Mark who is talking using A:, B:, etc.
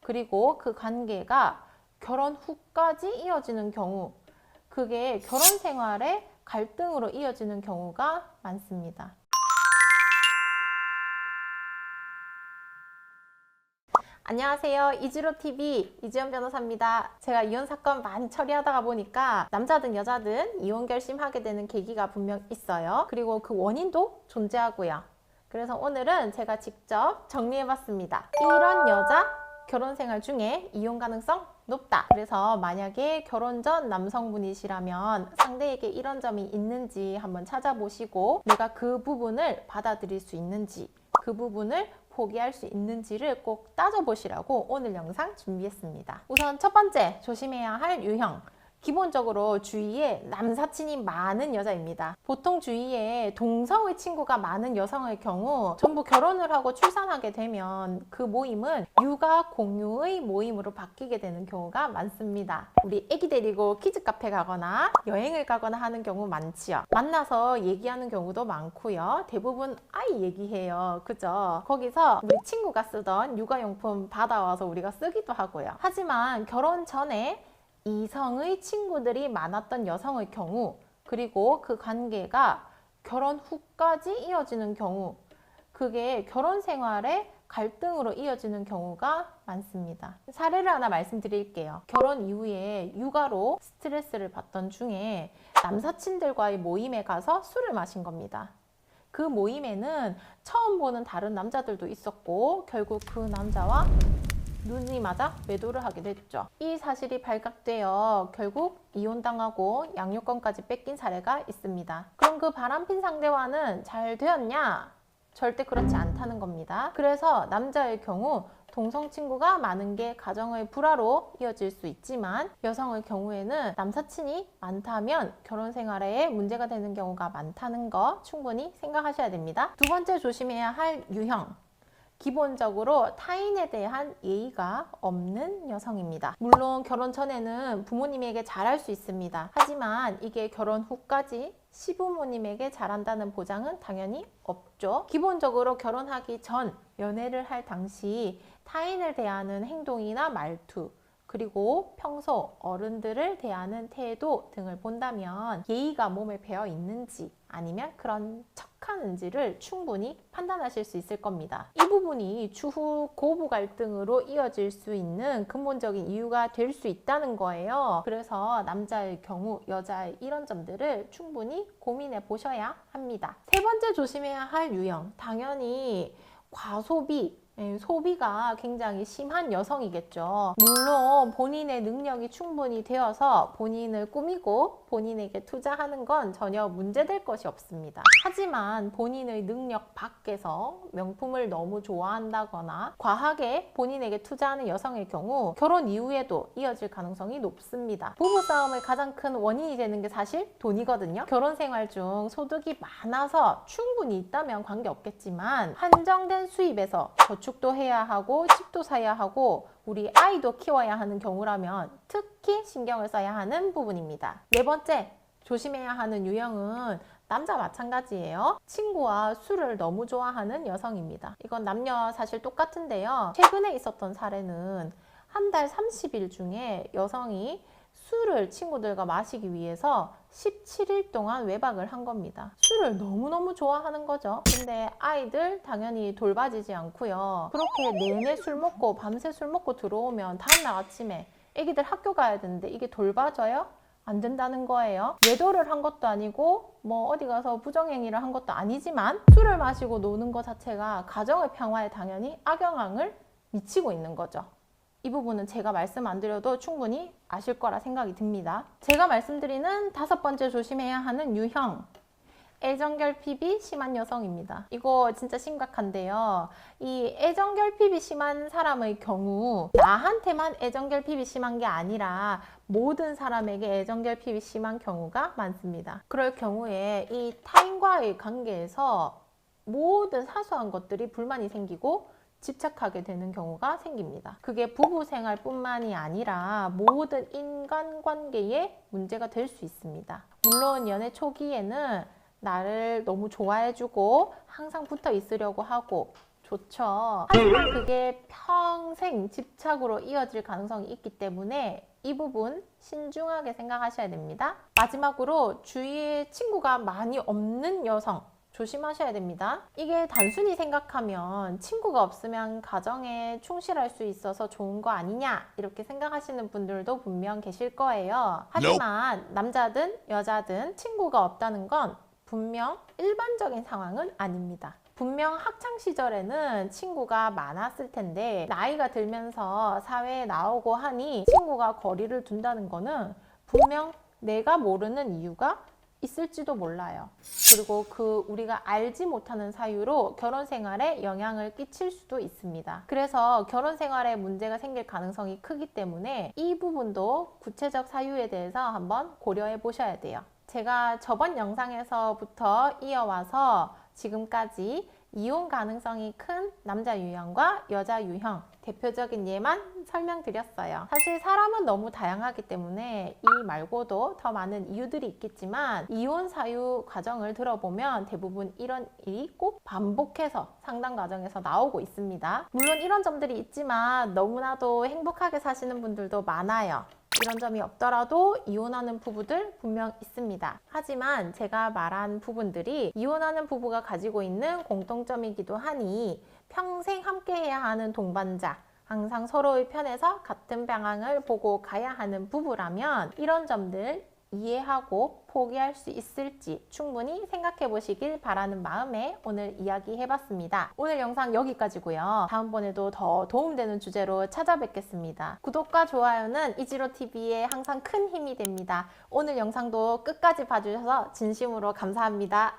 A: 그리고 그 관계가 결혼 후까지 이어지는 경우, 그게 결혼 생활의 갈등으로 이어지는 경우가 많습니다. 안녕하세요. 이지로TV 이지연 변호사입니다. 제가 이혼 사건 많이 처리하다가 보니까 남자든 여자든 이혼 결심하게 되는 계기가 분명 있어요. 그리고 그 원인도 존재하고요. 그래서 오늘은 제가 직접 정리해봤습니다. 이런 여자 결혼 생활 중에 이혼 가능성 높다. 그래서 만약에 결혼 전 남성분이시라면 상대에게 이런 점이 있는지 한번 찾아보시고 내가 그 부분을 받아들일 수 있는지, 그 부분을 포기할 수 있는지를 꼭 따져보시라고 오늘 영상 준비했습니다. 우선 첫 번째 조심해야 할 유형. 기본적으로 주위에 남사친이 많은 여자입니다. 보통 주위에 동성의 친구가 많은 여성의 경우 전부 결혼을 하고 출산하게 되면 그 모임은 육아 공유의 모임으로 바뀌게 되는 경우가 많습니다. 우리 애기 데리고 키즈 카페 가거나 여행을 가거나 하는 경우 많지요. 만나서 얘기하는 경우도 많고요. 대부분 아이 얘기해요. 그죠? 거기서 우리 친구가 쓰던 육아용품 받아와서 우리가 쓰기도 하고요. 하지만 결혼 전에 이성의 친구들이 많았던 여성의 경우, 그리고 그 관계가 결혼 후까지 이어지는 경우, 그게 결혼 생활의 갈등으로 이어지는 경우가 많습니다. 사례를 하나 말씀드릴게요. 결혼 이후에 육아로 스트레스를 받던 중에 남사친들과의 모임에 가서 술을 마신 겁니다. 그 모임에는 처음 보는 다른 남자들도 있었고 결국 그 남자와 눈이 맞아 외도를 하게 됐죠. 이 사실이 발각되어 결국 이혼당하고 양육권까지 뺏긴 사례가 있습니다. 그럼 그 바람핀 상대와는 잘 되었냐? 절대 그렇지 않다는 겁니다. 그래서 남자의 경우 동성 친구가 많은 게 가정의 불화로 이어질 수 있지만 여성의 경우에는 남사친이 많다면 결혼 생활에 문제가 되는 경우가 많다는 거 충분히 생각하셔야 됩니다. 두 번째 조심해야 할 유형. 기본적으로 타인에 대한 예의가 없는 여성입니다. 물론 결혼 전에는 부모님에게 잘할 수 있습니다. 하지만 이게 결혼 후까지 시부모님에게 잘한다는 보장은 당연히 없죠. 기본적으로 결혼하기 전 연애를 할 당시 타인을 대하는 행동이나 말투, 그리고 평소 어른들을 대하는 태도 등을 본다면 예의가 몸에 배어 있는지 아니면 그런 척하는지를 충분히 판단하실 수 있을 겁니다. 이 부분이 추후 고부 갈등으로 이어질 수 있는 근본적인 이유가 될 수 있다는 거예요. 그래서 남자의 경우 여자의 이런 점들을 충분히 고민해 보셔야 합니다. 세 번째 조심해야 할 유형, 당연히 과소비, 소비가 굉장히 심한 여성이겠죠. 물론 본인의 능력이 충분히 되어서 본인을 꾸미고 본인에게 투자하는 건 전혀 문제될 것이 없습니다. 하지만 본인의 능력 밖에서 명품을 너무 좋아한다거나 과하게 본인에게 투자하는 여성의 경우 결혼 이후에도 이어질 가능성이 높습니다. 부부싸움의 가장 큰 원인이 되는 게 사실 돈이거든요. 결혼 생활 중 소득이 많아서 충분히 있다면 관계없겠지만 한정된 수입에서 저축도 해야 하고 집도 사야 하고 우리 아이도 키워야 하는 경우라면 특히 신경을 써야 하는 부분입니다. 네 번째 조심해야 하는 유형은 남자 마찬가지예요. 친구와 술을 너무 좋아하는 여성입니다. 이건 남녀 사실 똑같은데요. 최근에 있었던 사례는 한 달 30일 중에 여성이 술을 친구들과 마시기 위해서 17일 동안 외박을 한 겁니다. 술을 너무너무 좋아하는 거죠. 근데 아이들 당연히 돌봐지지 않고요. 그렇게 내내 술 먹고 밤새 술 먹고 들어오면 다음날 아침에 애기들 학교 가야 되는데 이게 돌봐져요? 안 된다는 거예요. 외도를 한 것도 아니고 뭐 어디 가서 부정행위를 한 것도 아니지만 술을 마시고 노는 것 자체가 가정의 평화에 당연히 악영향을 미치고 있는 거죠. 이 부분은 제가 말씀 안 드려도 충분히 아실 거라 생각이 듭니다. 제가 말씀드리는 다섯 번째 조심해야 하는 유형, 애정결핍이 심한 여성입니다. 이거 진짜 심각한데요. 이 애정결핍이 심한 사람의 경우 나한테만 애정결핍이 심한 게 아니라 모든 사람에게 애정결핍이 심한 경우가 많습니다. 그럴 경우에 이 타인과의 관계에서 모든 사소한 것들이 불만이 생기고 집착하게 되는 경우가 생깁니다. 그게 부부 생활뿐만이 아니라 모든 인간관계에 문제가 될 수 있습니다. 물론 연애 초기에는 나를 너무 좋아해주고 항상 붙어 있으려고 하고 좋죠. 하지만 그게 평생 집착으로 이어질 가능성이 있기 때문에 이 부분 신중하게 생각하셔야 됩니다. 마지막으로 주위에 친구가 많이 없는 여성 조심하셔야 됩니다. 이게 단순히 생각하면 친구가 없으면 가정에 충실할 수 있어서 좋은 거 아니냐 이렇게 생각하시는 분들도 분명 계실 거예요. 하지만 남자든 여자든 친구가 없다는 건 분명 일반적인 상황은 아닙니다. 분명 학창 시절에는 친구가 많았을 텐데 나이가 들면서 사회에 나오고 하니 친구가 거리를 둔다는 거는 분명 내가 모르는 이유가 있을지도 몰라요. 그리고 그 우리가 알지 못하는 사유로 결혼 생활에 영향을 끼칠 수도 있습니다. 그래서 결혼 생활에 문제가 생길 가능성이 크기 때문에 이 부분도 구체적 사유에 대해서 한번 고려해 보셔야 돼요. 제가 저번 영상에서부터 이어와서 지금까지 이혼 가능성이 큰 남자 유형과 여자 유형 대표적인 예만 설명드렸어요. 사실 사람은 너무 다양하기 때문에 이 말고도 더 많은 이유들이 있겠지만 이혼 사유 과정을 들어보면 대부분 이런 일이 꼭 반복해서 상담 과정에서 나오고 있습니다. 물론 이런 점들이 있지만 너무나도 행복하게 사시는 분들도 많아요. 이런 점이 없더라도 이혼하는 부부들 분명 있습니다. 하지만 제가 말한 부분들이 이혼하는 부부가 가지고 있는 공통점이기도 하니 평생 함께 해야 하는 동반자, 항상 서로의 편에서 같은 방향을 보고 가야 하는 부부라면 이런 점들 이해하고 포기할 수 있을지 충분히 생각해 보시길 바라는 마음에 오늘 이야기 해봤습니다. 오늘 영상 여기까지고요. 다음번에도 더 도움되는 주제로 찾아뵙겠습니다. 구독과 좋아요는 이지로TV에 항상 큰 힘이 됩니다. 오늘 영상도 끝까지 봐주셔서 진심으로 감사합니다.